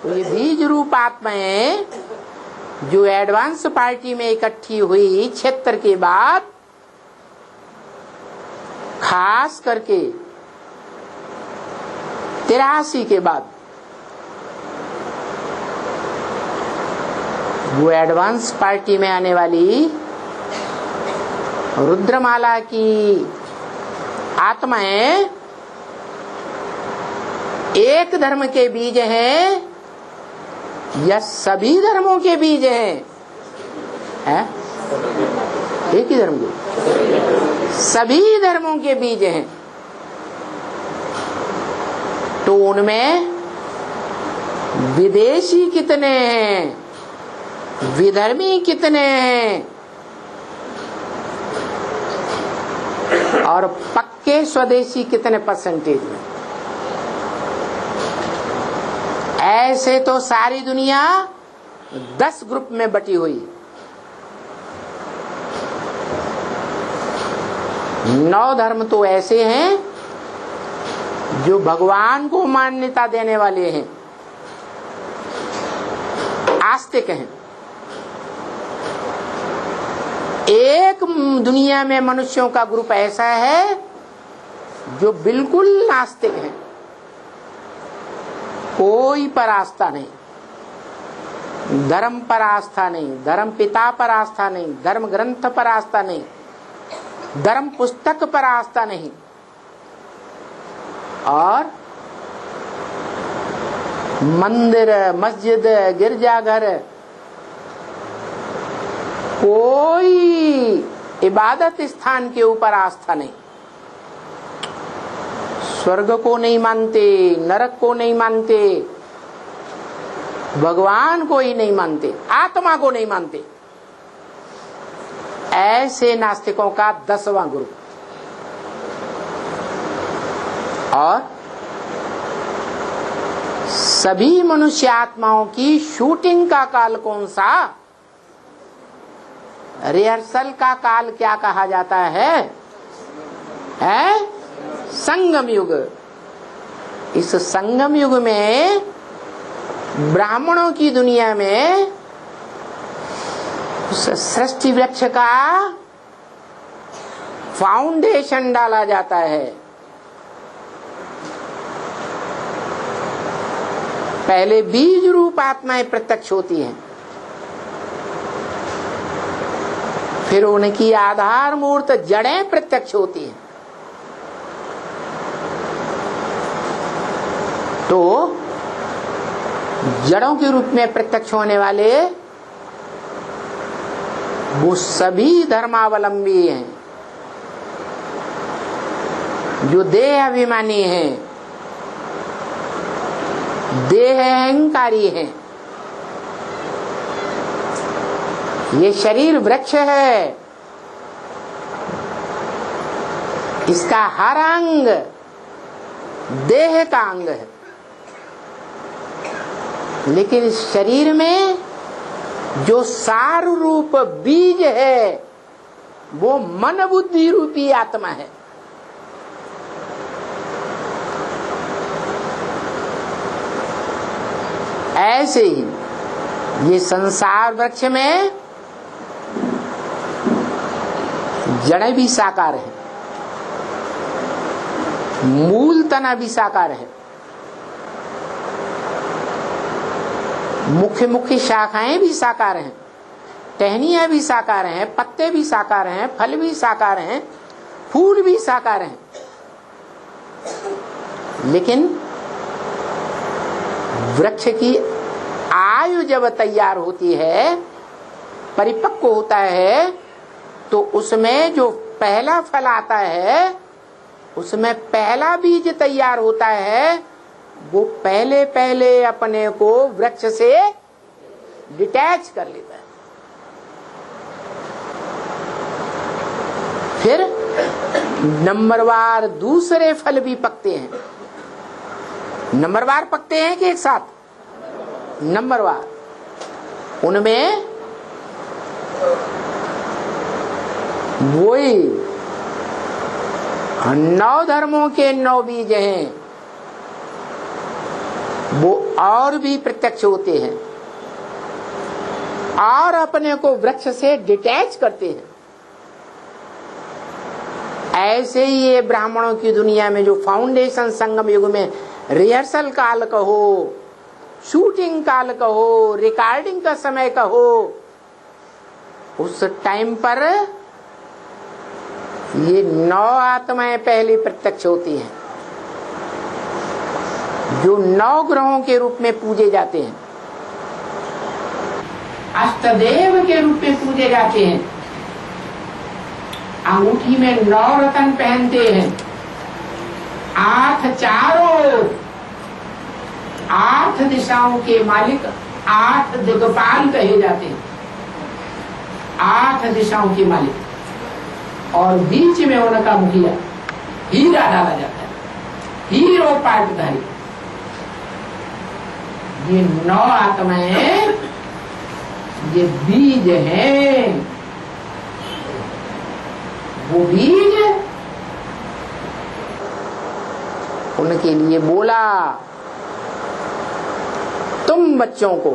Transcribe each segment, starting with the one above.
तो ये बीज रूप आत्माएं जो एडवांस पार्टी में इकट्ठी हुई 76 के बाद, खास करके 83 के बाद, वो एडवांस पार्टी में आने वाली रुद्रमाला की आत्माएं एक धर्म के बीज हैं या सभी धर्मों के बीज हैं? एक ही धर्म के, सभी धर्मों के बीज हैं। तो उनमें विदेशी कितने हैं, विधर्मी कितने हैं, और पक्के स्वदेशी कितने परसेंटेज में? ऐसे तो सारी दुनिया 10 ग्रुप में बटी हुई। 9 धर्म तो ऐसे हैं जो भगवान को मान्यता देने वाले हैं, आस्तिक हैं। एक दुनिया में मनुष्यों का ग्रुप ऐसा है जो बिल्कुल नास्तिक है, कोई पर आस्था नहीं, धर्म पर आस्था नहीं, धर्म पिता पर आस्था नहीं, धर्म ग्रंथ पर आस्था नहीं, धर्म पुस्तक पर आस्था नहीं, और मंदिर, मस्जिद, गिरजाघर, कोई इबादत स्थान के ऊपर आस्था नहीं। स्वर्ग को नहीं मानते, नरक को नहीं मानते, भगवान को ही नहीं मानते, आत्मा को नहीं मानते। ऐसे नास्तिकों का 10वां ग्रुप। और सभी मनुष्य आत्माओं की शूटिंग का काल कौन सा, रिहर्सल का काल क्या कहा जाता है? संगम युग। इस संगम युग में ब्राह्मणों की दुनिया में उस सृष्टि वृक्ष का फाउंडेशन डाला जाता है। पहले बीज रूप आत्माएं प्रत्यक्ष होती हैं, फिर उनकी आधार मूर्त जड़ें प्रत्यक्ष होती हैं। तो जड़ों के रूप में प्रत्यक्ष होने वाले वो सभी धर्मावलंबी हैं, जो देह अभिमानी हैं, देह अहंकारी हैं। ये शरीर वृक्ष है, इसका हर अंग देह का अंग है, लेकिन इस शरीर में जो सार रूप बीज है वो मन बुद्धि रूपी आत्मा है। ऐसे ही ये संसार वृक्ष में जड़ें भी साकार है, मूल तना भी साकार है, मुख्य मुख्य शाखाएं भी साकार हैं, टहनियां भी साकार हैं, पत्ते भी साकार हैं, फल भी साकार हैं, फूल भी साकार हैं। लेकिन वृक्ष की आयु जब तैयार होती है, परिपक्व होता है, तो उसमें जो पहला फल आता है, उसमें पहला बीज तैयार होता है, वो पहले पहले अपने को वृक्ष से डिटैच कर लेता है। फिर नंबरवार दूसरे फल भी पकते हैं। नंबरवार पकते हैं कि एक साथ? नंबरवार। उनमें वही 9 धर्मों के 9 बीज हैं, वो और भी प्रत्यक्ष होते हैं और अपने को वृक्ष से डिटैच करते हैं। ऐसे ही ये ब्राह्मणों की दुनिया में जो फाउंडेशन संगम युग में रिहर्सल काल कहो, शूटिंग काल कहो, रिकॉर्डिंग का समय कहो, उस टाइम पर ये 9 आत्माएं पहले प्रत्यक्ष होती हैं जो 9 ग्रहों के रूप में पूजे जाते हैं, अष्टदेव के रूप में पूजे जाते हैं, अंगूठी में 9 रत्न पहनते हैं, 8 चारों 8 दिशाओं के मालिक 8 दिग्पाल कहे जाते हैं, 8 दिशाओं के मालिक, और बीच में उनका मुखिया हीरा डाला जाता है, हीरो पाटधारी। ये 9 आत्माएं ये बीज हैं, वो बीज उनके लिए बोला तुम बच्चों को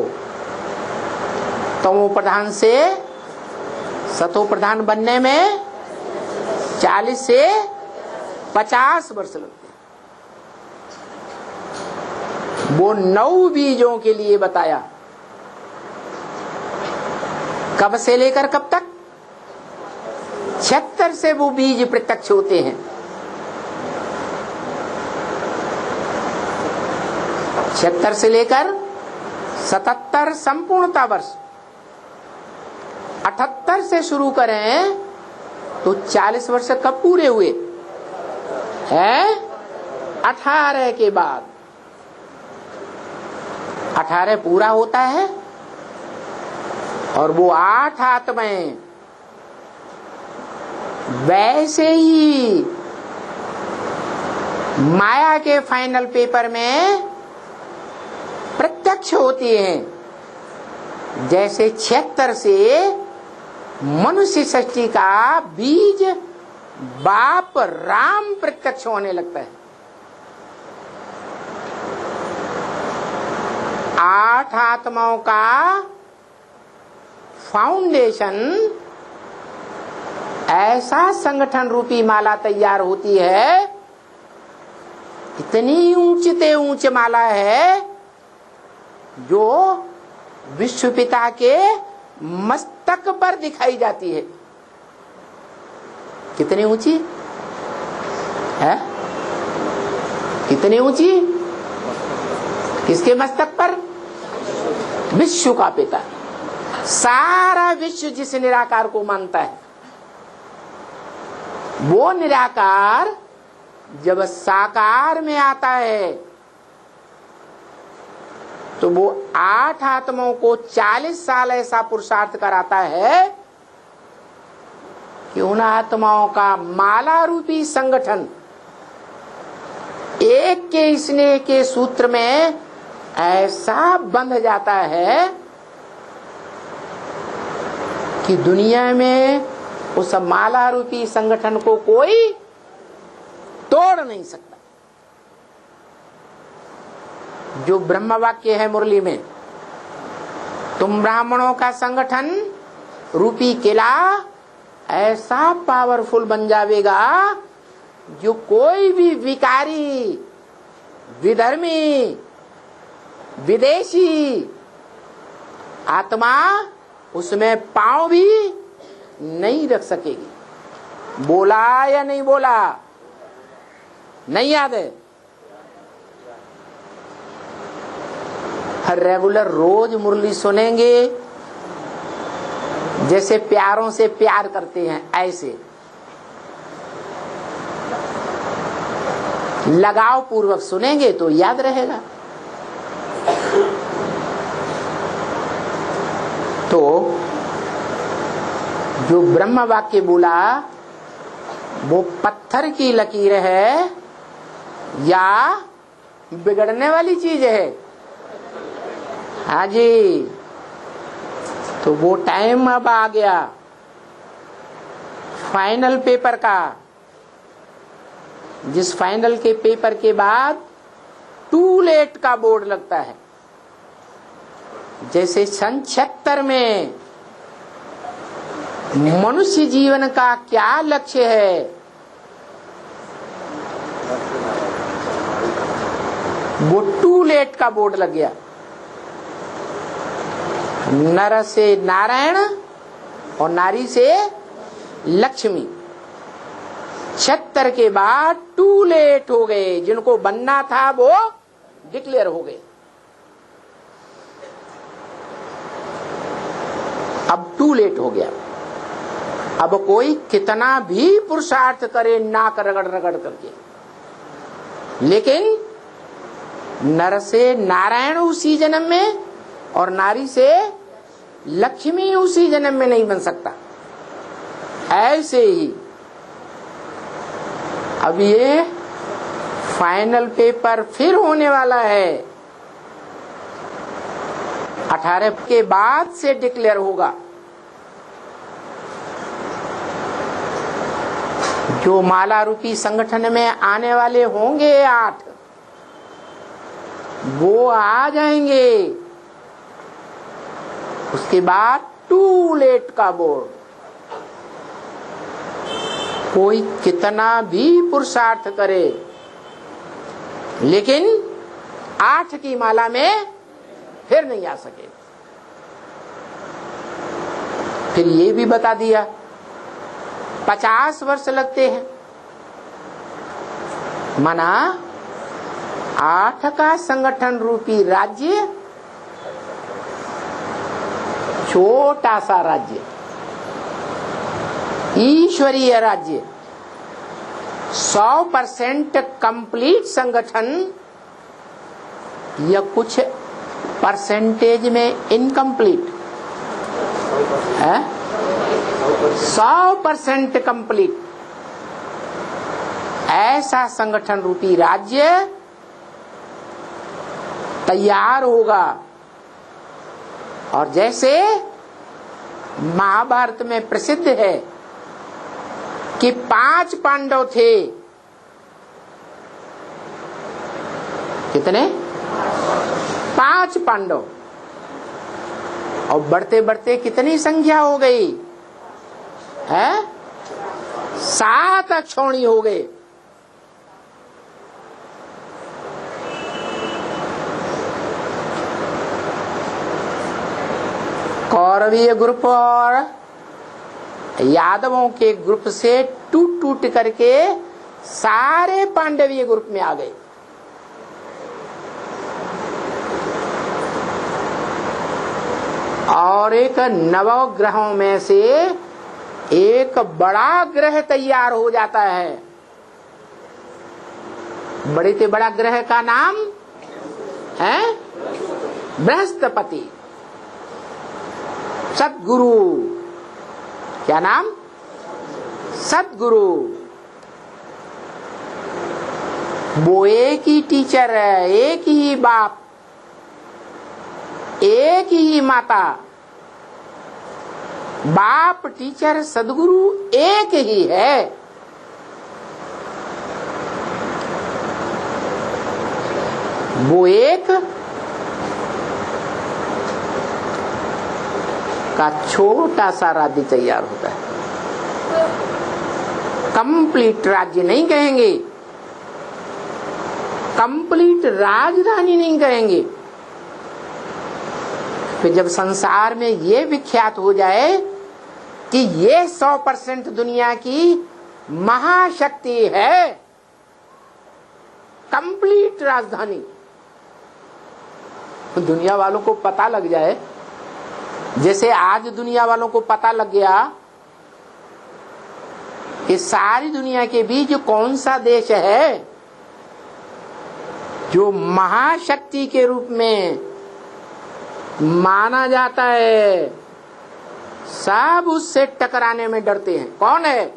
तमो प्रधान से सतो प्रधान बनने में 40 से 50 वर्ष लगते हैं। वो 9 बीजों के लिए बताया। कब से लेकर कब तक? 76 से वो बीज प्रत्यक्ष होते हैं। 76 से लेकर 77 संपूर्णता वर्ष। 78 से शुरू करें तो 40 वर्ष कब पूरे हुए हैं? 18 के बाद 18 पूरा होता है और वो 8 आत्माएं वैसे ही माया के फाइनल पेपर में प्रत्यक्ष होती हैं, जैसे 76 से मनुष्य सृष्टि का बीज बाप राम प्रत्यक्ष होने लगता है। 8 आत्माओं का फाउंडेशन ऐसा संगठन रूपी माला तैयार होती है, इतनी ऊंचे ऊंचे माला है जो विश्व पिता के मस्तक पर दिखाई जाती है। कितनी ऊंची है? कितनी ऊंची? किसके मस्तक पर? विश्व का पिता। सारा विश्व जिस निराकार को मानता है, वो निराकार जब साकार में आता है तो वो 8 आत्माओं को 40 साल ऐसा पुरुषार्थ कराता है कि उन आत्माओं का माला रूपी संगठन एक के स्नेह के सूत्र में ऐसा बंध जाता है कि दुनिया में उस माला रूपी संगठन को कोई तोड़ नहीं सकता। जो ब्रह्म वाक्य है मुरली में, तुम ब्राह्मणों का संगठन रूपी किला ऐसा पावरफुल बन जाएगा जो कोई भी विकारी, विधर्मी, विदेशी आत्मा उसमें पांव भी नहीं रख सकेगी। बोला या नहीं बोला? नहीं याद है? हर रेगुलर रोज मुरली सुनेंगे, जैसे प्यारों से प्यार करते हैं ऐसे लगाव पूर्वक सुनेंगे तो याद रहेगा। तो जो ब्रह्म वाक्य बोला वो पत्थर की लकीर है या बिगड़ने वाली चीज है? हाँ जी। तो वो टाइम अब आ गया फाइनल पेपर का, जिस फाइनल के पेपर के बाद टू लेट का बोर्ड लगता है। जैसे सन 76 में मनुष्य जीवन का क्या लक्ष्य है, वो टू लेट का बोर्ड लग गया। नर से नारायण और नारी से लक्ष्मी। 76 के बाद टू लेट हो गए, जिनको बनना था वो डिक्लेयर हो गए। अब टू लेट हो गया। अब कोई कितना भी पुरुषार्थ करे नाक रगड़ रगड़ करके, लेकिन नर से नारायण उसी जन्म में और नारी से लक्ष्मी उसी जन्म में नहीं बन सकता। ऐसे ही अब ये फाइनल पेपर फिर होने वाला है, 18 के बाद से डिक्लेयर होगा। जो माला रूपी संगठन में आने वाले होंगे 8, वो आ जाएंगे। उसके बाद टू लेट का बोर्ड। कोई कितना भी पुरुषार्थ करे, लेकिन 8 की माला में फिर नहीं आ सके। फिर ये भी बता दिया 50 वर्ष लगते हैं, माना 8 का संगठन रूपी राज्य, छोटा सा राज्य, ईश्वरीय राज्य, 100% कंप्लीट संगठन या कुछ परसेंटेज में इनकम्प्लीट है, 100% कंप्लीट, ऐसा संगठन रूपी राज्य तैयार होगा। और जैसे महाभारत में प्रसिद्ध है कि 5 पांडव थे, कितने? 5 पांडव, और बढ़ते बढ़ते कितनी संख्या हो गई है? 7 अक्षौणी हो गए। कौरवीय ग्रुप और यादवों के ग्रुप से टूट टूट करके सारे पांडवीय ग्रुप में आ गए। और एक नवग्रहों में से एक बड़ा ग्रह तैयार हो जाता है। बड़े से बड़ा ग्रह का नाम है बृहस्पति, सद्गुरु। क्या नाम? सद्गुरु। वो एक ही टीचर है, एक ही बाप, एक ही माता। बाप, टीचर, सद्गुरु एक ही है। वो एक का छोटा सा राज्य तैयार होता है। कंप्लीट राज्य नहीं कहेंगे, कंप्लीट राजधानी नहीं कहेंगे। फिर जब संसार में ये विख्यात हो जाए कि ये 100% दुनिया की महाशक्ति है, कंप्लीट राजधानी, दुनिया वालों को पता लग जाए, जैसे आज दुनिया वालों को पता लग गया कि सारी दुनिया के बीच कौन सा देश है जो महाशक्ति के रूप में माना जाता है, सब उससे टकराने में डरते हैं। कौन है?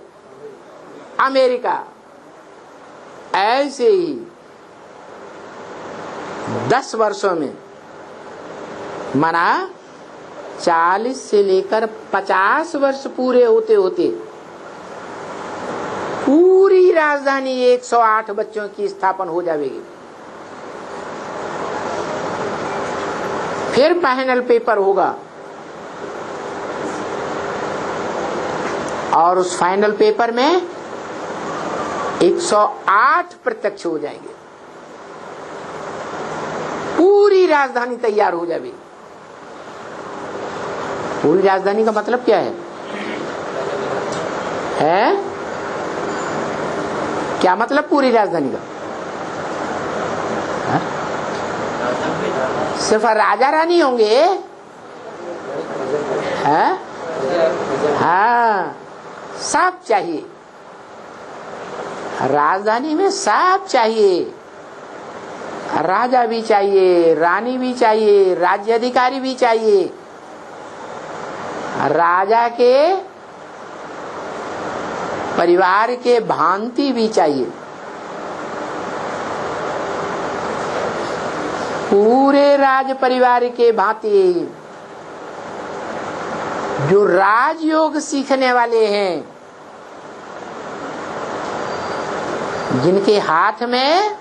अमेरिका। ऐसे ही 10 वर्षों में, माना 40 से लेकर 50 वर्ष पूरे होते होते पूरी राजधानी 108 बच्चों की स्थापना हो जाएगी। फिर फाइनल पेपर होगा और उस फाइनल पेपर में 108 प्रत्यक्ष हो जाएंगे। पूरी राजधानी तैयार हो जाएगी। पूरी राजधानी का मतलब क्या है? क्या मतलब पूरी राजधानी का? सिर्फ राजा रानी होंगे? हाँ, सब चाहिए। राजधानी में सब चाहिए। राजा भी चाहिए, रानी भी चाहिए, राज्य अधिकारी भी चाहिए। राजा के परिवार के भांति भी चाहिए। पूरे राज परिवार के भांति जो राजयोग सीखने वाले हैं, जिनके हाथ में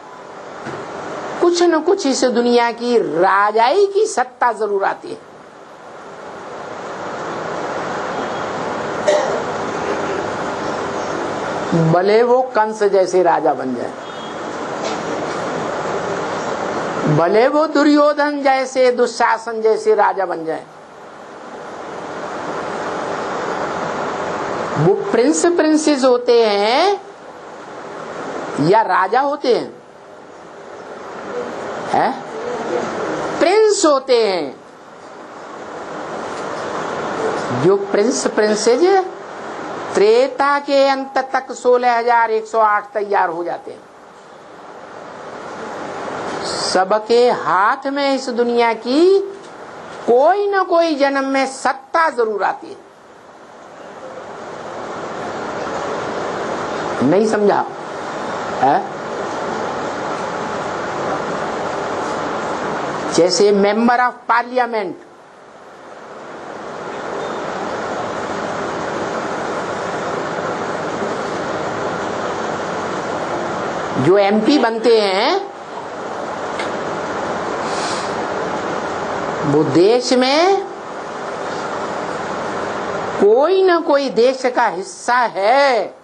कुछ न कुछ इस दुनिया की राजाई की सत्ता जरूर आती है। भले वो कंस जैसे राजा बन जाए, भले वो दुर्योधन जैसे, दुशासन जैसे राजा बन जाए, वो प्रिंस प्रिंसेस होते हैं या राजा होते हैं? प्रिंस होते हैं। जो प्रिंस प्रिंसेस त्रेता के अंत तक 16,108 तैयार हो जाते हैं। सबके हाथ में इस दुनिया की कोई न कोई जन्म में सत्ता जरूर आती है। नहीं समझा? जैसे मेंबर ऑफ पार्लियामेंट, जो एमपी बनते हैं, वो देश में कोई न कोई देश का हिस्सा है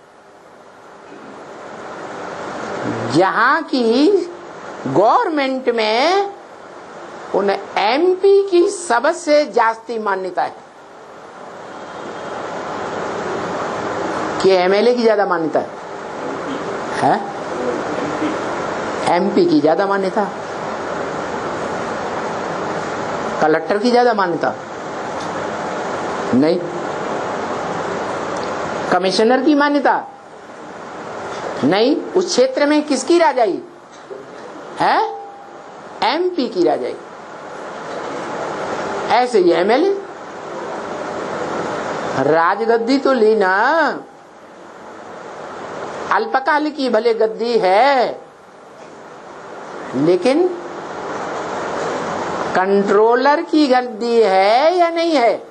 जहां की गवर्नमेंट में उन एमपी की सबसे जास्ती मान्यता है कि एमएलए की ज्यादा मान्यता है? एमपी की ज्यादा मान्यता, कलेक्टर की ज्यादा मान्यता नहीं, कमिश्नर की मान्यता नहीं। उस क्षेत्र में किसकी राजाई है? एमपी की राजाई। ऐसे ही एमएलए राजगद्दी तो ली ना, अल्पकाल की भले गद्दी है, लेकिन कंट्रोलर की गद्दी है या नहीं है?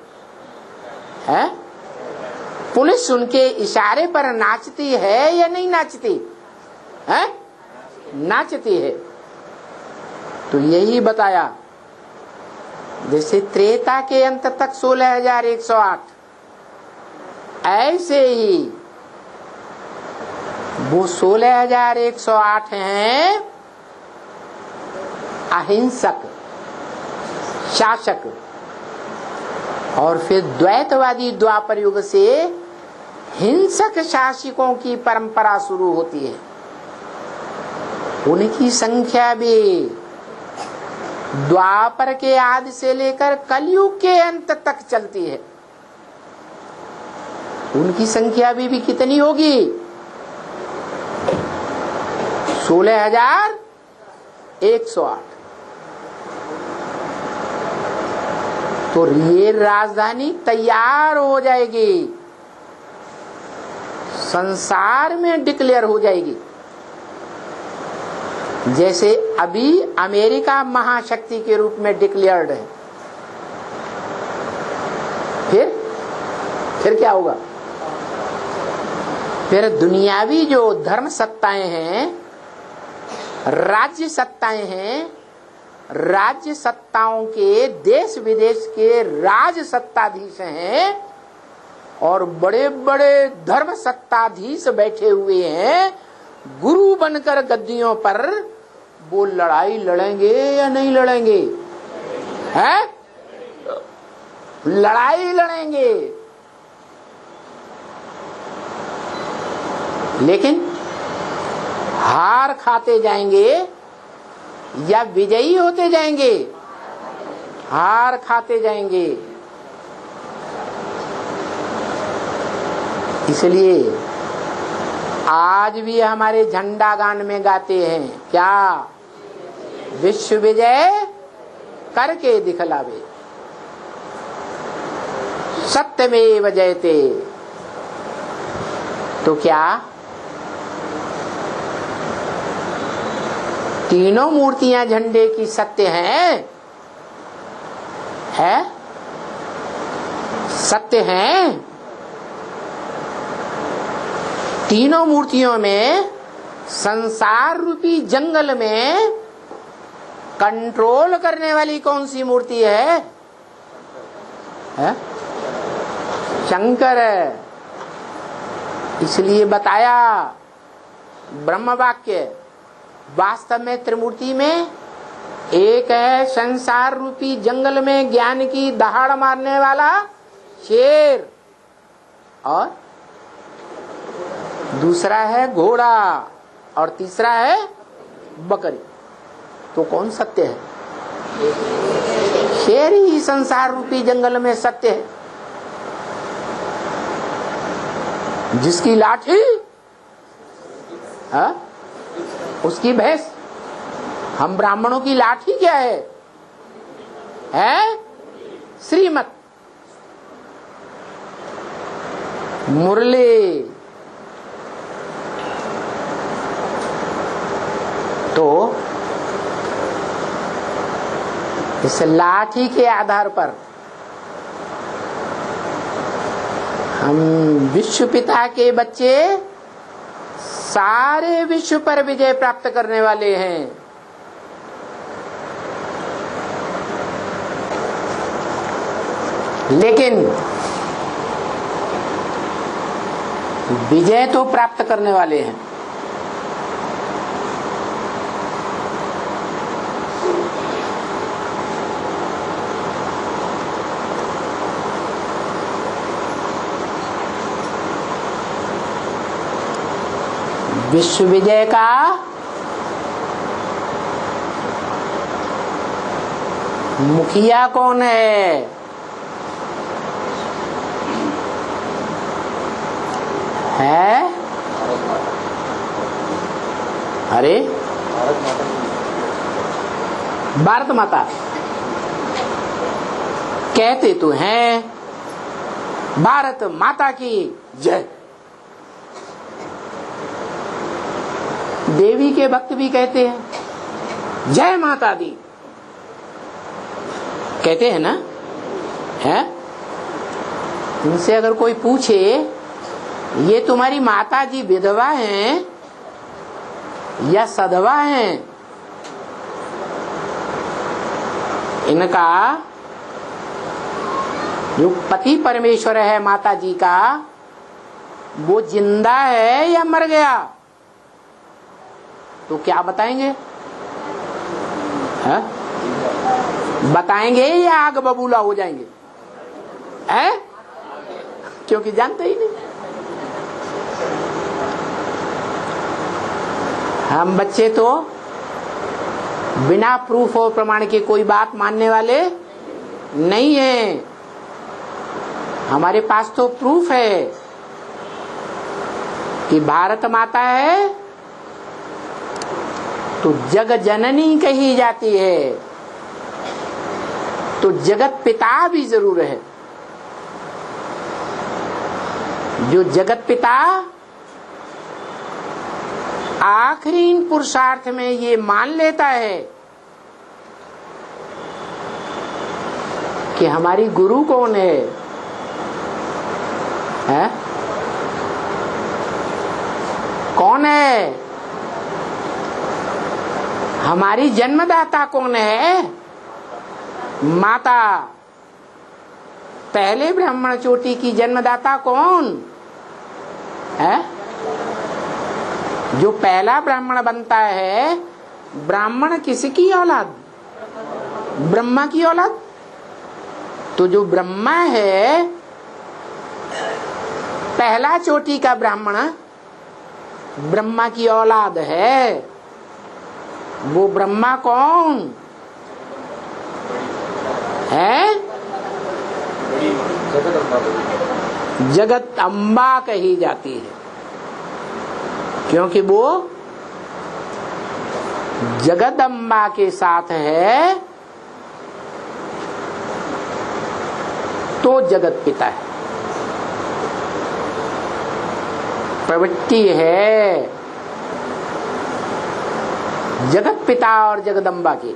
पुलिस उनके इशारे पर नाचती है या नहीं नाचती है? नाचती है। तो यही बताया, जैसे त्रेता के अंत तक 16,108, ऐसे ही वो 16,108 हैं अहिंसक शासक। और फिर द्वैतवादी द्वापर युग से हिंसक शासकों की परंपरा शुरू होती है। उनकी संख्या भी द्वापर के आदि से लेकर कलयुग के अंत तक चलती है। उनकी संख्या भी कितनी होगी? 16,108। तो ये राजधानी तैयार हो जाएगी, संसार में डिक्लेयर हो जाएगी। जैसे अभी अमेरिका महाशक्ति के रूप में डिक्लेयर्ड है, फिर क्या होगा? फिर दुनियावी जो धर्म सत्ताएं हैं, राज्य सत्ताएं हैं, राज्य सत्ताओं के, देश विदेश के राज सत्ताधीश हैं और बड़े बड़े धर्म सत्ताधीश बैठे हुए हैं गुरु बनकर गद्दियों पर, वो लड़ाई लड़ेंगे या नहीं लड़ेंगे? हैं? लड़ाई लड़ेंगे। लेकिन हार खाते जाएंगे या विजयी होते जाएंगे? हार खाते जाएंगे। इसलिए आज भी हमारे झंडा गान में गाते हैं क्या? विश्व विजय करके दिखलावे, सत्यमेव जयते। तो क्या तीनों मूर्तियां झंडे की सत्य हैं? है? सत्य हैं? तीनों मूर्तियों में संसार रूपी जंगल में कंट्रोल करने वाली कौन सी मूर्ति है? शंकर है। इसलिए बताया ब्रह्म वाक्य, वास्तव में त्रिमूर्ति में एक है संसार रूपी जंगल में ज्ञान की दहाड़ मारने वाला शेर, और दूसरा है घोड़ा, और तीसरा है बकरी। तो कौन सत्य है? शेर ही संसार रूपी जंगल में सत्य है। जिसकी लाठी उसकी भैंस। हम ब्राह्मणों की लाठी क्या है? श्रीमत, मुरली। तो इस लाठी के आधार पर हम विश्व पिता के बच्चे सारे विश्व पर विजय प्राप्त करने वाले हैं। लेकिन विजय तो प्राप्त करने वाले हैं, विश्व विजय का मुखिया कौन है? अरे भारत माता कहते तो हैं भारत माता की जय। देवी के भक्त भी कहते हैं जय माता दी, कहते हैं ना? है? इनसे अगर कोई पूछे ये तुम्हारी माता जी विधवा हैं या सधवा हैं? इनका जो पति परमेश्वर है माता जी का, वो जिंदा है या मर गया? तो क्या बताएंगे? है? बताएंगे या आग बबूला हो जाएंगे? है? क्योंकि जानते ही नहीं। हम बच्चे तो बिना प्रूफ और प्रमाण के कोई बात मानने वाले नहीं है। हमारे पास तो प्रूफ है कि भारत माता है तो जग जननी कही जाती है, तो जगत पिता भी जरूर है। जो जगत पिता आखिरी पुरुषार्थ में ये मान लेता है कि हमारी गुरु कौन है? कौन है? हमारी जन्मदाता कौन है? माता। पहले ब्राह्मण चोटी की जन्मदाता कौन है? जो पहला ब्राह्मण बनता है, ब्राह्मण किसकी औलाद? ब्रह्मा की औलाद। तो जो ब्रह्मा है, पहला चोटी का ब्राह्मण ब्रह्मा की औलाद है। वो ब्रह्मा कौन है? जगत अम्बा कही जाती है, क्योंकि वो जगदम्बा के साथ है तो जगत पिता है। प्रवृत्ति है जगत पिता और जगदम्बा की।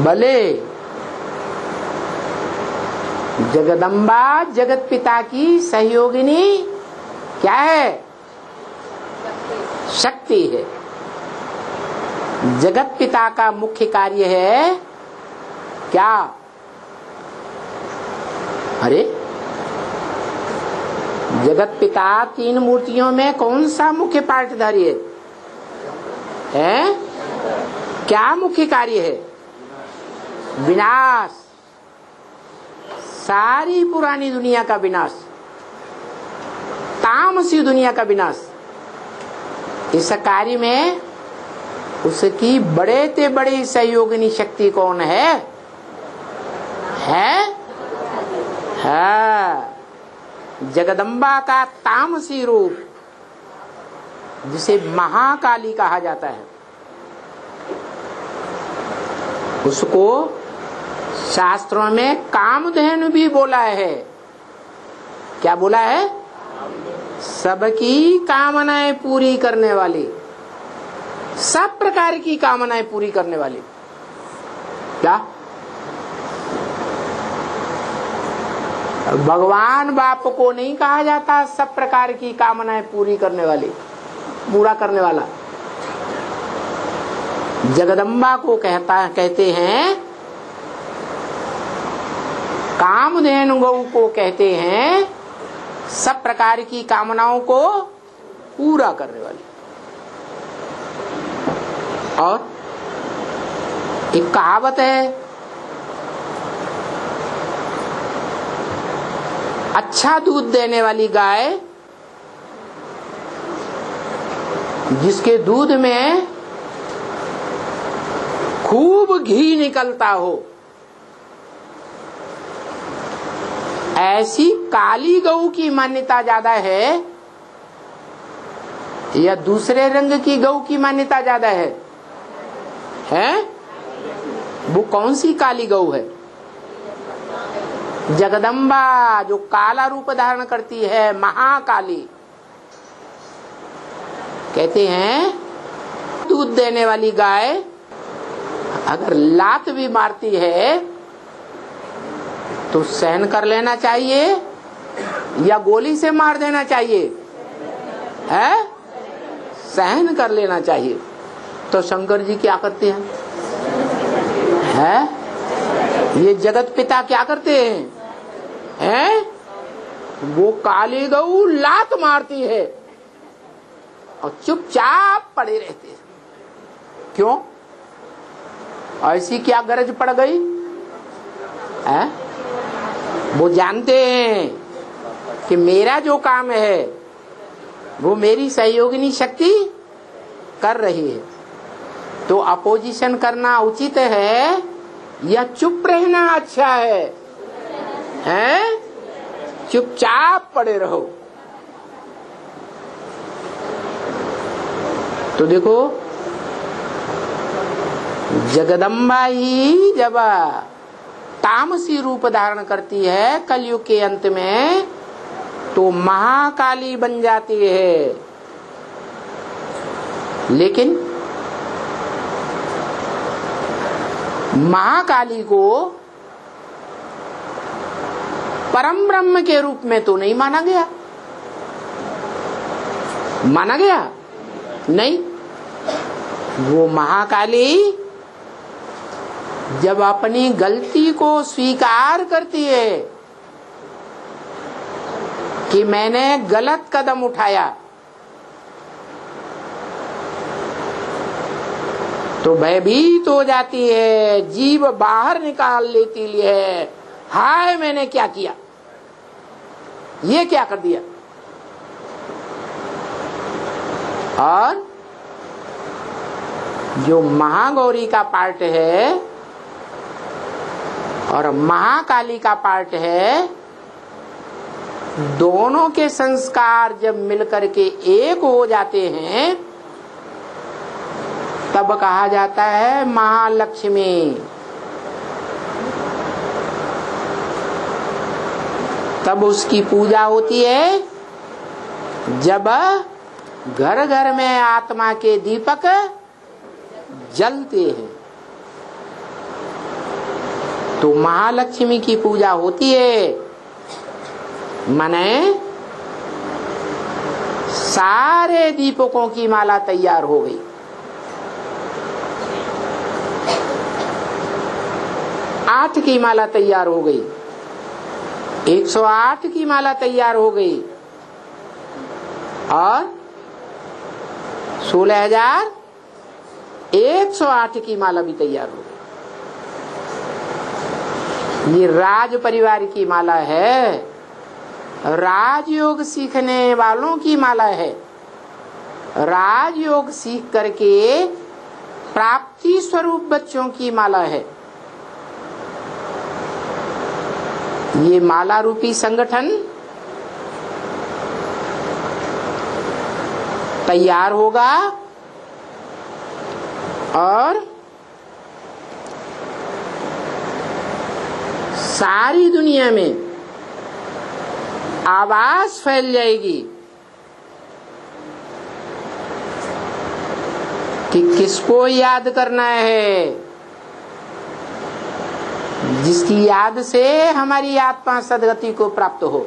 भले जगदम्बा जगत पिता की सहयोगिनी क्या है? शक्ति है। जगत पिता का मुख्य कार्य है क्या? अरे जगत पिता तीन मूर्तियों में कौन सा मुख्य पार्टधारी है? क्या मुख्य कार्य है? विनाश। सारी पुरानी दुनिया का विनाश, तामसी दुनिया का विनाश। इस कार्य में उसकी बड़े ते बड़ी सहयोगिनी शक्ति कौन है? जगदम्बा का तामसी रूप, जिसे महाकाली कहा जाता है, उसको शास्त्रों में कामधेनु भी बोला है। क्या बोला है? सबकी कामनाएं पूरी करने वाली, सब प्रकार की कामनाएं पूरी करने वाली। क्या भगवान बाप को नहीं कहा जाता सब प्रकार की कामनाएं पूरी करने वाली, पूरा करने वाला? जगदम्बा को कहते हैं, कामधेनु गौ को कहते हैं सब प्रकार की कामनाओं को पूरा करने वाली। और एक कहावत है, अच्छा दूध देने वाली गाय, जिसके दूध में खूब घी निकलता हो, ऐसी काली गऊ की मान्यता ज्यादा है या दूसरे रंग की गऊ की मान्यता ज्यादा है? वो कौन सी काली गऊ है? जगदम्बा, जो काला रूप धारण करती है, महाकाली। कहते हैं दूध देने वाली गाय अगर लात भी मारती है तो सहन कर लेना चाहिए या गोली से मार देना चाहिए? सहन कर लेना चाहिए। तो शंकर जी क्या करते हैं? ये जगत पिता क्या करते हैं? वो काली गऊ लात मारती है और चुपचाप पड़े रहते हैं। क्यों? ऐसी क्या गरज पड़ गई? वो जानते हैं कि मेरा जो काम है वो मेरी सहयोगिनी शक्ति कर रही है, तो अपोजिशन करना उचित है या चुप रहना अच्छा है? चुपचाप पड़े रहो। तो देखो, जगदम्बा ही जब तामसी रूप धारण करती है कलयुग के अंत में, तो महाकाली बन जाती है। लेकिन महाकाली को परम ब्रह्म के रूप में तो नहीं माना गया। माना गया? नहीं। वो महाकाली जब अपनी गलती को स्वीकार करती है कि मैंने गलत कदम उठाया, तो भयभीत हो जाती है, जीभ बाहर निकाल लेती है, हाय मैंने क्या किया, ये क्या कर दिया। और जो महागौरी का पार्ट है और महाकाली का पार्ट है, दोनों के संस्कार जब मिलकर के एक हो जाते हैं तब कहा जाता है महालक्ष्मी। तब उसकी पूजा होती है जब घर घर में आत्मा के दीपक जलते हैं, तो महालक्ष्मी की पूजा होती है। माने सारे दीपकों की माला तैयार हो गई, 8 की माला तैयार हो गई, 108 की माला तैयार हो गई और 16,108 की माला भी तैयार हो गई। ये राज परिवार की माला है, राजयोग सीखने वालों की माला है। राजयोग सीख करके प्राप्ति स्वरूप बच्चों की माला है। ये माला रूपी संगठन तैयार होगा और सारी दुनिया में आवाज फैल जाएगी कि किसको याद करना है, जिसकी याद से हमारी आत्मा सदगति को प्राप्त हो।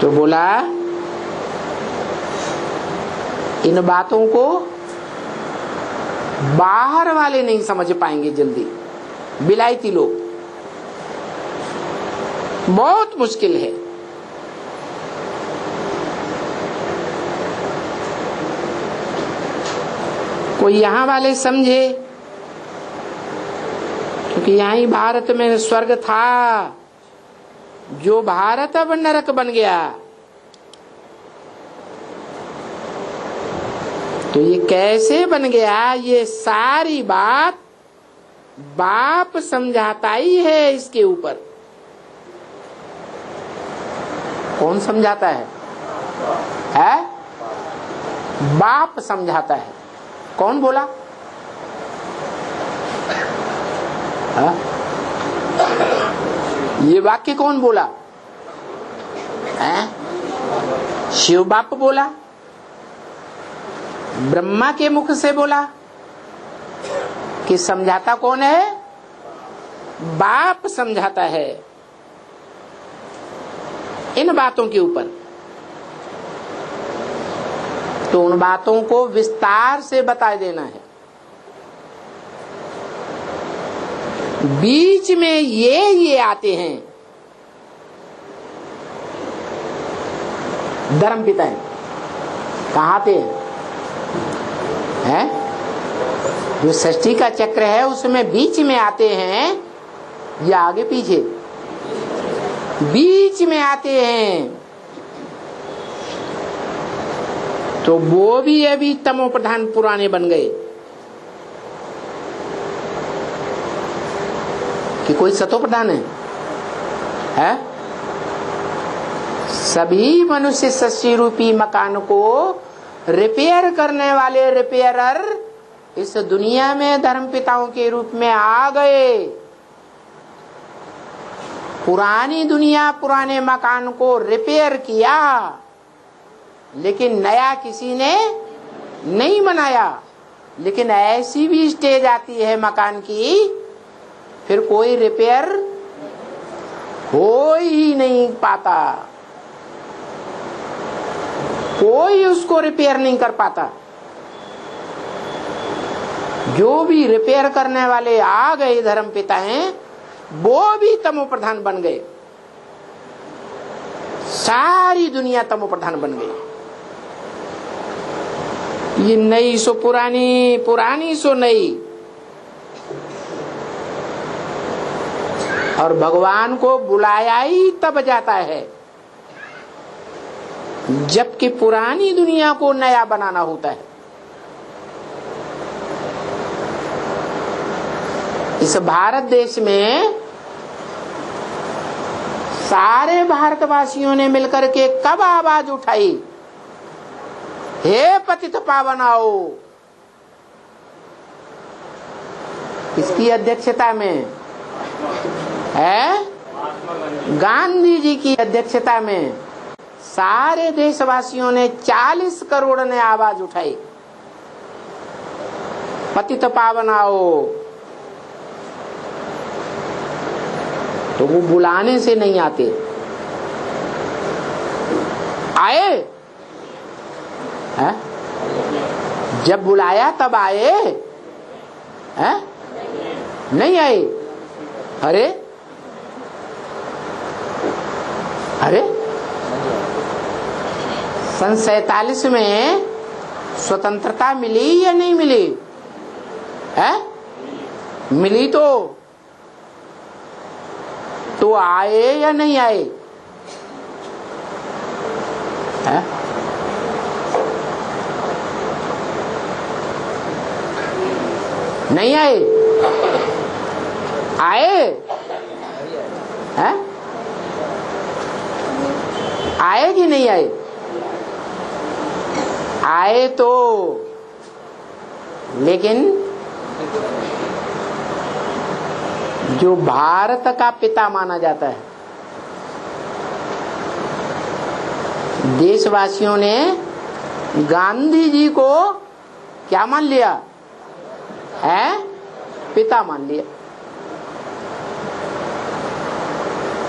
तो बोला इन बातों को बाहर वाले नहीं समझ पाएंगे जल्दी, विलायती लोग, बहुत मुश्किल है। कोई यहाँ वाले समझे, क्योंकि यहाँ ही भारत में स्वर्ग था, जो भारत अब नरक बन गया। तो ये कैसे बन गया, ये सारी बात बाप समझाता ही है। इसके ऊपर कौन समझाता है? बाप समझाता है। कौन बोला? ये वाक्य कौन बोला? शिव बाप बोला, ब्रह्मा के मुख से बोला कि समझाता कौन है? बाप समझाता है इन बातों के ऊपर। तो उन बातों को विस्तार से बता देना है। बीच में ये आते हैं धर्म पिता है, कहाँ आते हैं? जो सृष्टि का चक्र है उसमें बीच में आते हैं या आगे पीछे? बीच में आते हैं। तो वो भी अभी तमो प्रधान पुराने बन गए कि कोई सतो प्रधान है? सभी मनुष्य सृष्टि रूपी मकान को रिपेयर करने वाले रिपेयरर इस दुनिया में धर्म पिताओं के रूप में आ गए। पुरानी दुनिया पुराने मकान को रिपेयर किया, लेकिन नया किसी ने नहीं बनाया। लेकिन ऐसी भी स्टेज आती है मकान की, फिर कोई रिपेयर हो ही नहीं पाता। कोई उसको रिपेयर नहीं कर पाता। जो भी रिपेयर करने वाले आ गए धर्म पिता हैं, वो भी तमो प्रधान बन गए। सारी दुनिया तमो प्रधान बन गई। ये नई सो पुरानी, पुरानी सो नई। और भगवान को बुलाया ही तब जाता है जबकि पुरानी दुनिया को नया बनाना होता है। इस भारत देश में सारे भारतवासियों ने मिलकर के कब आवाज उठाई, हे पतित पावनाओ? किसकी अध्यक्षता में है? गांधी जी की अध्यक्षता में सारे देशवासियों ने 40 करोड़ ने आवाज उठाई, पतित पावनाओ। तो वो बुलाने से नहीं आते, आए है? जब बुलाया तब आए है? नहीं आए। अरे अरे सन 47 में स्वतंत्रता मिली या नहीं मिली है? मिली तो आए या नहीं आए है? नहीं आए? आए हैं? आए कि नहीं आए? आए तो, लेकिन जो भारत का पिता माना जाता है, देशवासियों ने गांधी जी को क्या मान लिया है? पिता मान लिया।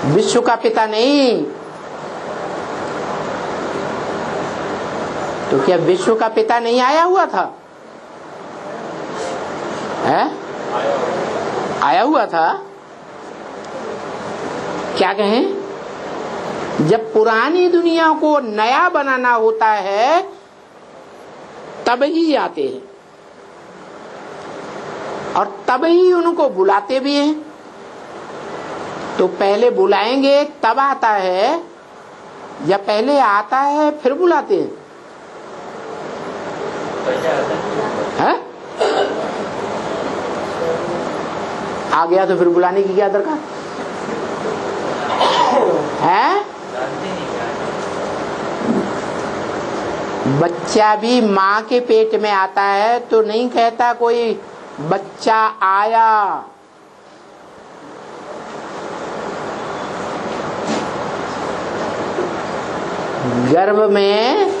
विश्व का पिता नहीं। तो क्या विश्व का पिता नहीं आया हुआ था है? आया हुआ था। क्या कहें? जब पुरानी दुनिया को नया बनाना होता है तब ही आते हैं और तब ही उनको बुलाते भी हैं। तो पहले बुलाएंगे तब आता है या पहले आता है फिर बुलाते हैं? है? आ गया तो फिर बुलाने की क्या दरकार है? बच्चा भी माँ के पेट में आता है तो नहीं कहता कोई बच्चा आया। गर्भ में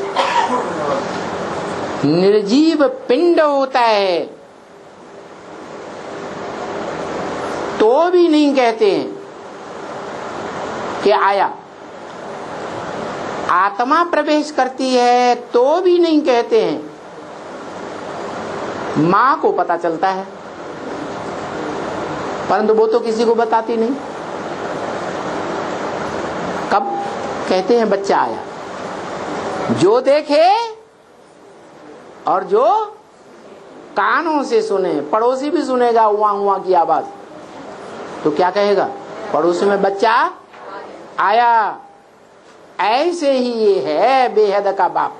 निर्जीव पिंड होता है तो भी नहीं कहते हैं कि आया। आत्मा प्रवेश करती है तो भी नहीं कहते हैं। माँ को पता चलता है परंतु वो तो किसी को बताती नहीं। कब कहते हैं बच्चा आया? जो देखे और जो कानों से सुने। पड़ोसी भी सुनेगा हुआ हुआ की आवाज तो क्या कहेगा? पड़ोसी में बच्चा आया। ऐसे ही ये है बेहद का बाप।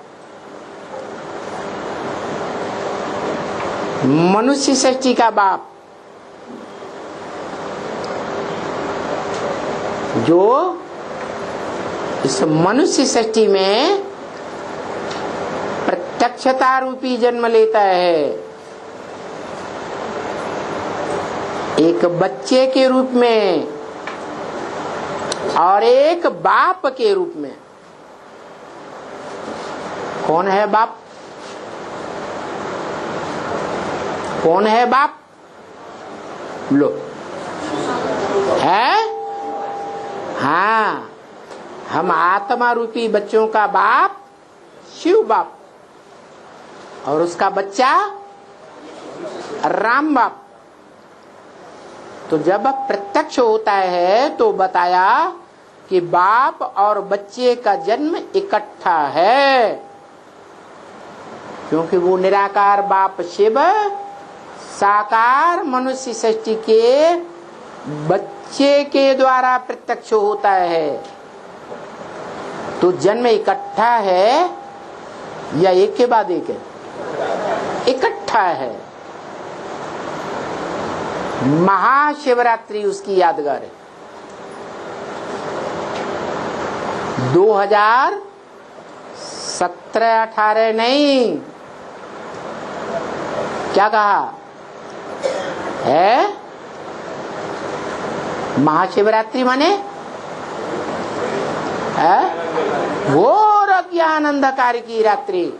मनुष्य सृष्टि का बाप जो इस मनुष्य सृष्टि में प्रत्यक्षता रूपी जन्म लेता है, एक बच्चे के रूप में और एक बाप के रूप में। कौन है बाप? कौन है बाप? लो है? हाँ, हम आत्मा रूपी बच्चों का बाप शिव बाप और उसका बच्चा राम बाप। तो जब प्रत्यक्ष होता है तो बताया कि बाप और बच्चे का जन्म इकट्ठा है, क्योंकि वो निराकार बाप शिव साकार मनुष्य सृष्टि के बच्चे के द्वारा प्रत्यक्ष होता है। तो जन्म इकट्ठा है या एक के बाद एक है? इकट्ठा है। महाशिवरात्रि उसकी यादगार है। 2017-18 नहीं, क्या कहा है? महाशिवरात्रि माने है घोर अज्ञान अंधकार की रात्रि,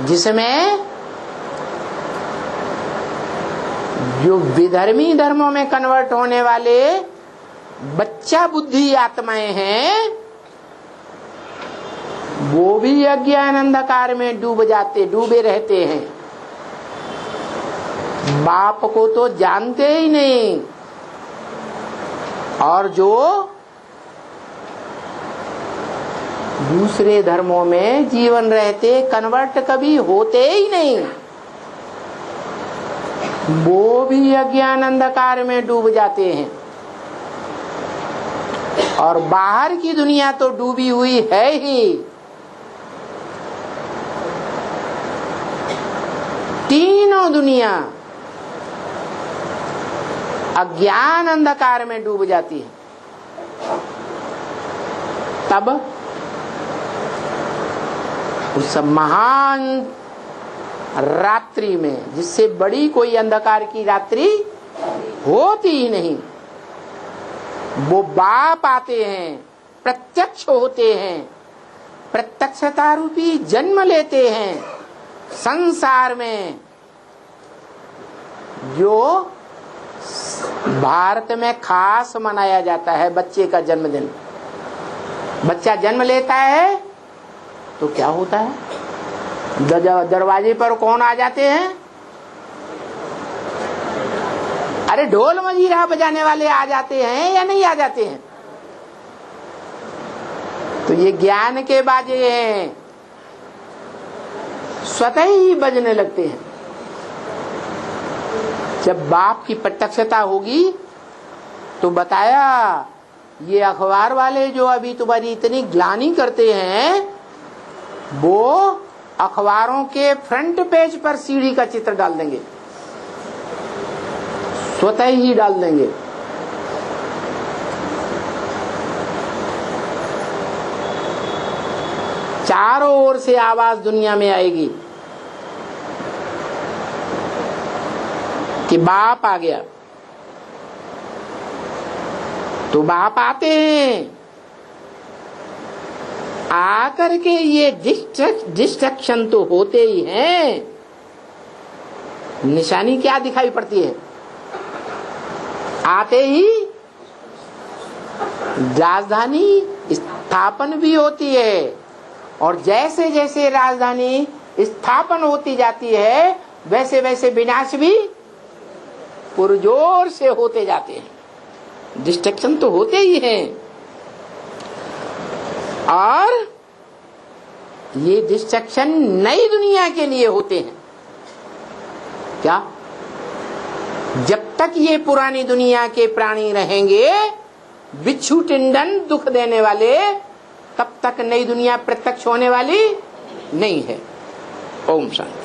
जिसमें जो विधर्मी धर्मों में कन्वर्ट होने वाले बच्चा बुद्धि आत्माएं हैं, वो भी अज्ञान अंधकार में डूबे रहते हैं। बाप को तो जानते ही नहीं, और जो दूसरे धर्मों में जीवन रहते कन्वर्ट कभी होते ही नहीं, वो भी अज्ञान अंधकार में डूब जाते हैं। और बाहर की दुनिया तो डूबी हुई है ही। तीनों दुनिया अज्ञान अंधकार में डूब जाती है। तब उस महान रात्रि में, जिससे बड़ी कोई अंधकार की रात्रि होती ही नहीं, वो बाप आते हैं, प्रत्यक्ष होते हैं, प्रत्यक्षता रूपी जन्म लेते हैं संसार में। जो भारत में खास मनाया जाता है बच्चे का जन्मदिन। बच्चा जन्म लेता है तो क्या होता है? दरवाजे पर कौन आ जाते हैं? अरे ढोल मजीरा बजाने वाले आ जाते हैं या नहीं आ जाते हैं? तो ये ज्ञान के बाजे हैं, स्वतः ही बजने लगते हैं। जब बाप की प्रत्यक्षता होगी तो बताया, ये अखबार वाले जो अभी तुम्हारी इतनी ग्लानि करते हैं, वो अखबारों के फ्रंट पेज पर सीढ़ी का चित्र डाल देंगे, स्वतः ही डाल देंगे। चारों ओर से आवाज दुनिया में आएगी कि बाप आ गया। तो बाप आते हैं, आकर के ये डिस्ट्रक्शन तो होते ही हैं। निशानी क्या दिखाई पड़ती है? आते ही राजधानी स्थापन भी होती है, और जैसे जैसे राजधानी स्थापन होती जाती है, वैसे वैसे विनाश भी पुरजोर से होते जाते हैं। डिस्ट्रक्शन तो होते ही हैं, और ये डिस्ट्रक्शन नई दुनिया के लिए होते हैं। क्या? जब तक ये पुरानी दुनिया के प्राणी रहेंगे, बिच्छू टिंडन दुख देने वाले, तब तक नई दुनिया प्रत्यक्ष होने वाली नहीं है। ओम शांति।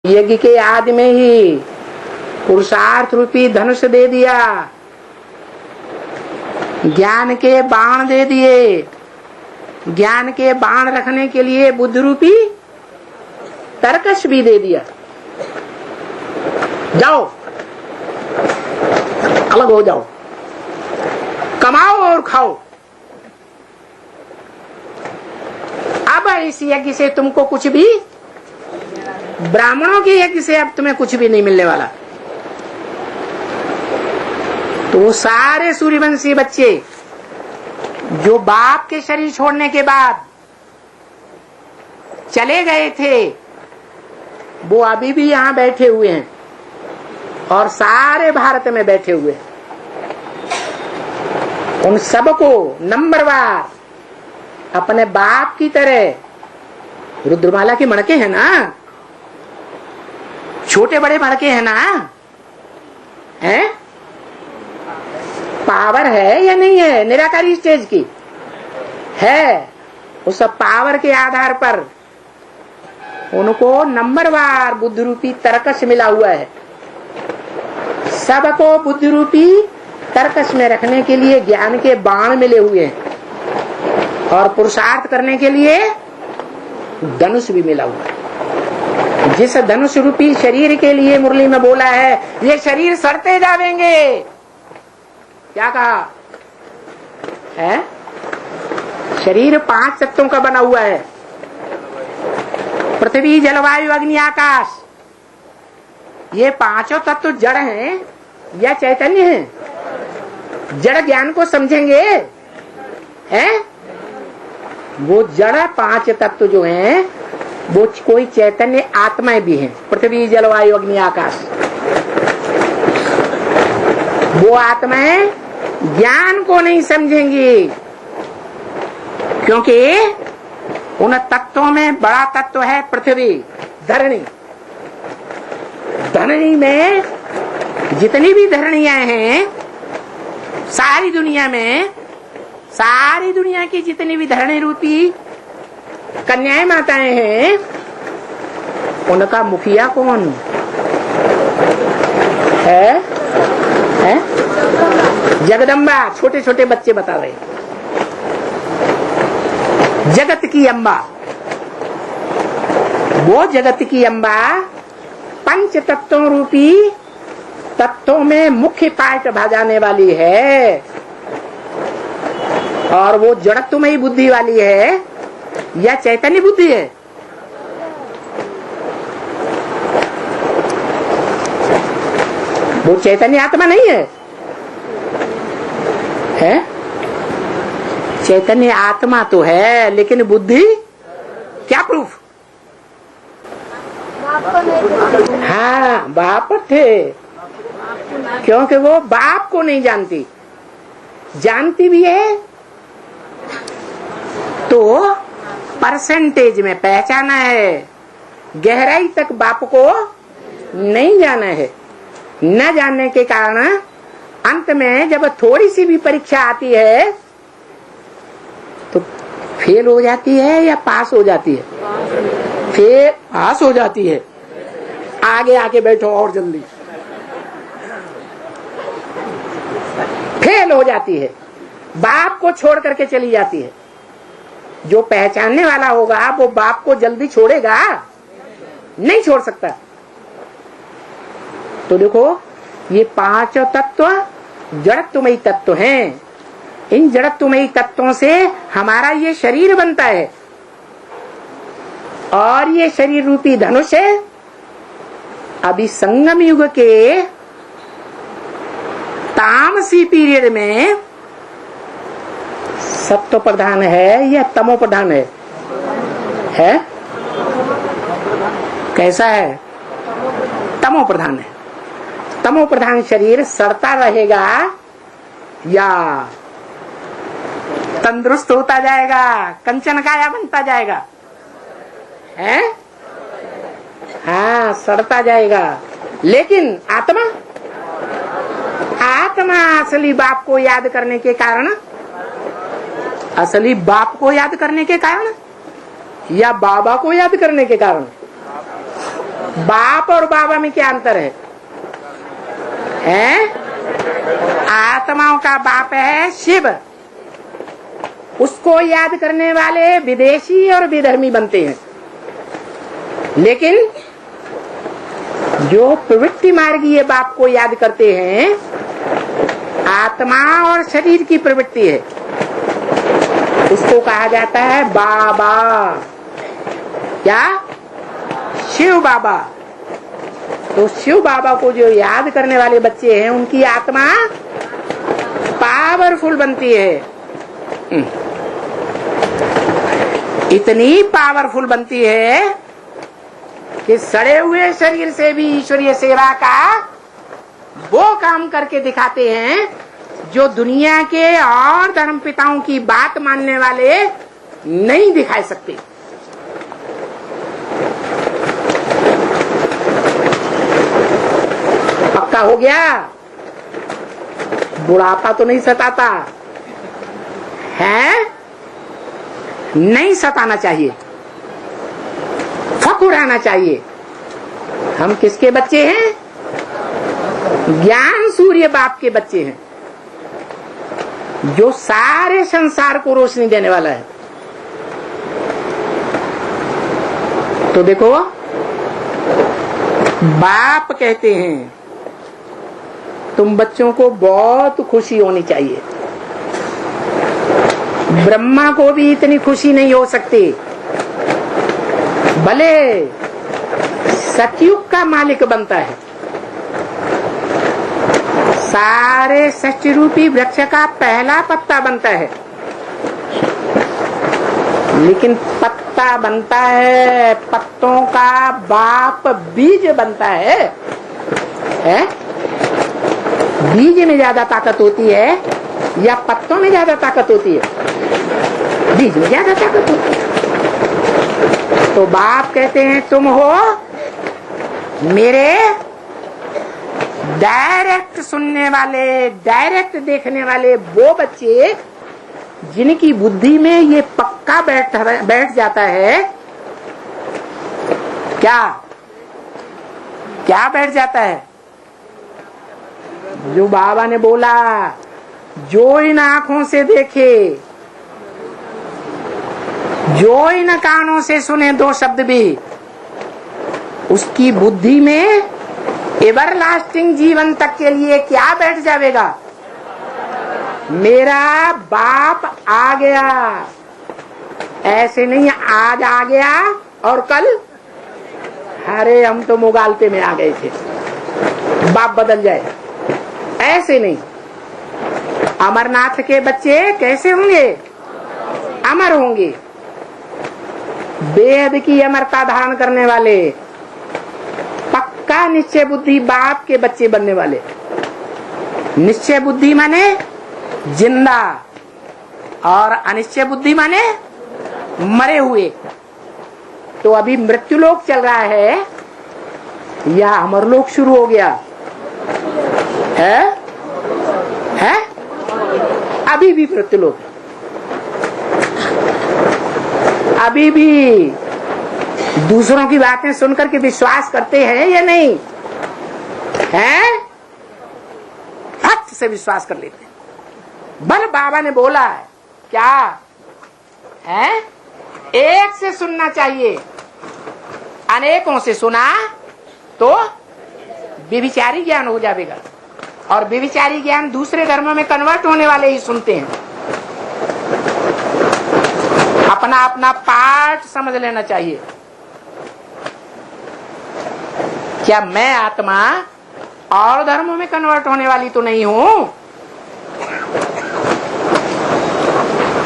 यज्ञ के आदि में ही पुरुषार्थ रूपी धनुष दे दिया, ज्ञान के बाण दे दिए, ज्ञान के बाण रखने के लिए बुद्ध रूपी तरकश भी दे दिया। जाओ, अलग हो जाओ, कमाओ और खाओ। अब इस यज्ञ से तुमको कुछ भी ब्राह्मणों के यज्ञ से अब तुम्हें कुछ भी नहीं मिलने वाला। तो वो सारे सूर्यवंशी बच्चे जो बाप के शरीर छोड़ने के बाद चले गए थे, वो अभी भी यहाँ बैठे हुए हैं और सारे भारत में बैठे हुए हैं। उन सबको नंबरवार अपने बाप की तरह, रुद्रमाला के मणके हैं ना, छोटे बड़े मणके हैं ना, हैं? पावर है या नहीं है? निराकारी स्टेज की है। उस पावर के आधार पर उनको नंबरवार बुद्धि रूपी तरकश मिला हुआ है। सबको बुद्धि रूपी तरकश में रखने के लिए ज्ञान के बाण मिले हुए हैं और पुरुषार्थ करने के लिए धनुष भी मिला हुआ है। जिस धनुष रूपी शरीर के लिए मुरली में बोला है, ये शरीर सड़ते जावेंगे, क्या कहा है? शरीर 5 तत्वों का बना हुआ है, पृथ्वी जलवायु अग्नि आकाश। ये 5 तत्व जड़ हैं या चैतन्य हैं? जड़ ज्ञान को समझेंगे हैं? वो जड़ 5 तत्व जो हैं वो कोई चैतन्य आत्माएं भी हैं। पृथ्वी जलवायु अग्नि आकाश, वो आत्माएं ज्ञान को नहीं समझेंगी, क्योंकि उन तत्वों में बड़ा तत्व है पृथ्वी, धरणी। धरणी में जितनी भी धरणियां हैं सारी दुनिया में, सारी दुनिया की जितनी भी धरणी रूपी कन्याएं माताएं हैं, उनका मुखिया कौन है? जगदम्बा। छोटे छोटे बच्चे बता रहे, जगत की अम्बा। वो जगत की अम्बा 5 तत्वों रूपी तत्वों में मुख्य पार्ट भजाने वाली है, और वो जड़त्वमयी बुद्धि वाली है या चैतन्य बुद्धि है? वो चैतन्य आत्मा नहीं है, है? चैतन्य आत्मा तो है, लेकिन बुद्धि क्या प्रूफ? हाँ, बाप थे, क्योंकि वो बाप को नहीं जानती। जानती भी है तो परसेंटेज में पहचाना है, गहराई तक बाप को नहीं जाना है। न जानने के कारण अंत में जब थोड़ी सी भी परीक्षा आती है तो फेल हो जाती है या पास हो जाती है? फेल, पास हो जाती है। आगे आके बैठो और जल्दी। फेल हो जाती है, बाप को छोड़ करके चली जाती है। जो पहचानने वाला होगा वो बाप को जल्दी छोड़ेगा? नहीं छोड़ सकता। तो देखो, ये 5 तत्व जड़त्वमयी तत्व हैं। इन जड़त्वमयी तत्वों से हमारा ये शरीर बनता है, और ये शरीर रूपी धनुष है। अभी संगम युग के तामसी पीरियड में सत्व प्रधान है या तमो प्रधान है? कैसा है? तमो प्रधान है। तमो प्रधान शरीर सड़ता रहेगा या तंदुरुस्त होता जाएगा, कंचन काया बनता जाएगा? है? हाँ, सड़ता जाएगा। लेकिन आत्मा, आत्मा असली बाप को याद करने के कारण, असली बाप को याद करने के कारण या बाबा को याद करने के कारण? बाप और बाबा में क्या अंतर है? आत्माओं का बाप है शिव, उसको याद करने वाले विदेशी और विधर्मी बनते हैं। लेकिन जो प्रवृत्ति मार्गीय बाप को याद करते हैं, आत्मा और शरीर की प्रवृत्ति है, उसको कहा जाता है बाबा। क्या? शिव बाबा, तो शिव बाबा को जो याद करने वाले बच्चे हैं उनकी आत्मा पावरफुल बनती है। इतनी पावरफुल बनती है कि सड़े हुए शरीर से भी ईश्वरीय सेवा का वो काम करके दिखाते हैं जो दुनिया के और धर्म पिताओं की बात मानने वाले नहीं दिखा सकते। पक्का हो गया, बुढ़ापा तो नहीं सताता है, नहीं सताना चाहिए, फख्र आना चाहिए। हम किसके बच्चे हैं? ज्ञान सूर्य बाप के बच्चे हैं, जो सारे संसार को रोशनी देने वाला है। तो देखो, बाप कहते हैं तुम बच्चों को बहुत खुशी होनी चाहिए। ब्रह्मा को भी इतनी खुशी नहीं हो सकती, भले सतयुग का मालिक बनता है, सारे सृष्टि रूपी वृक्ष का पहला पत्ता बनता है, लेकिन पत्ता बनता है, पत्तों का बाप बीज बनता है? बीज में ज्यादा ताकत होती है या पत्तों में ज्यादा ताकत होती है? बीज में ज्यादा ताकत होती है। तो बाप कहते हैं तुम हो मेरे डायरेक्ट सुनने वाले, डायरेक्ट देखने वाले वो बच्चे जिनकी बुद्धि में ये पक्का बैठ जाता है। क्या क्या बैठ जाता है? जो बाबा ने बोला, जो इन आंखों से देखे, जो इन कानों से सुने दो शब्द भी, उसकी बुद्धि में एवरलास्टिंग जीवन तक के लिए क्या बैठ जाएगा? मेरा बाप आ गया। ऐसे नहीं आज आ गया और कल अरे हम तो मुगालते में आ गए थे, बाप बदल जाए, ऐसे नहीं। अमरनाथ के बच्चे कैसे होंगे? अमर होंगे, वेद की अमरता धारण करने वाले, पक्का निश्चय बुद्धि बाप के बच्चे बनने वाले। निश्चय बुद्धि माने जिंदा और अनिश्चय बुद्धि माने मरे हुए। तो अभी मृत्युलोक चल रहा है या अमरलोक शुरू हो गया है? अभी भी मृत्युलोक, अभी भी दूसरों की बातें सुनकर के विश्वास करते हैं या नहीं है? हक से विश्वास कर लेते हैं। बल बाबा ने बोला है क्या है? एक से सुनना चाहिए, अनेकों से सुना तो व्यभिचारी ज्ञान हो जाएगा, और व्यभिचारी ज्ञान दूसरे धर्मों में कन्वर्ट होने वाले ही सुनते हैं। अपना अपना पार्ट समझ लेना चाहिए। क्या मैं आत्मा और धर्मों में कन्वर्ट होने वाली तो नहीं हूं?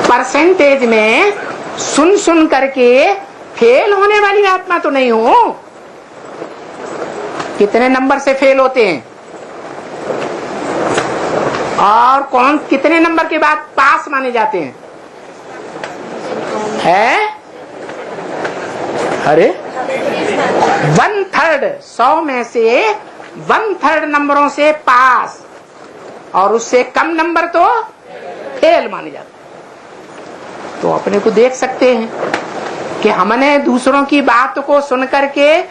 परसेंटेज में सुन सुन करके फेल होने वाली आत्मा तो नहीं हूं। कितने नंबर से फेल होते हैं और कौन कितने नंबर के बाद पास माने जाते हैं? अरे 1/3 100 में से 1/3 नंबरों से पास, और उससे कम नंबर तो फेल माने जाते हैं। तो अपने को देख सकते हैं कि हमने दूसरों की बात को सुनकर के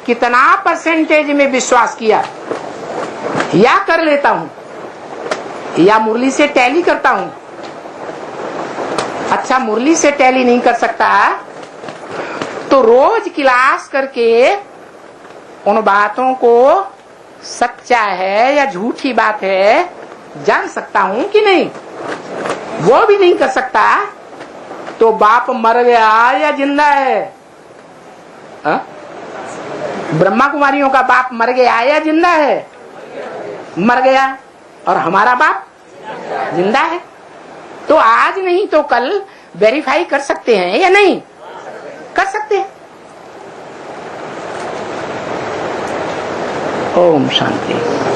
कितना परसेंटेज में विश्वास किया, या कर लेता हूं या मुरली से टैली करता हूं। अच्छा, मुरली से टैली नहीं कर सकता तो रोज क्लास करके उन बातों को सच्चा है या झूठी बात है जान सकता हूं कि नहीं? वो भी नहीं कर सकता तो बाप मर गया या जिंदा है? ब्रह्मा कुमारियों का बाप मर गया या जिंदा है? मर गया। और हमारा बाप जिंदा है। तो आज नहीं तो कल वेरीफाई कर सकते हैं या नहीं? कर सकते हैं। ओम शांति।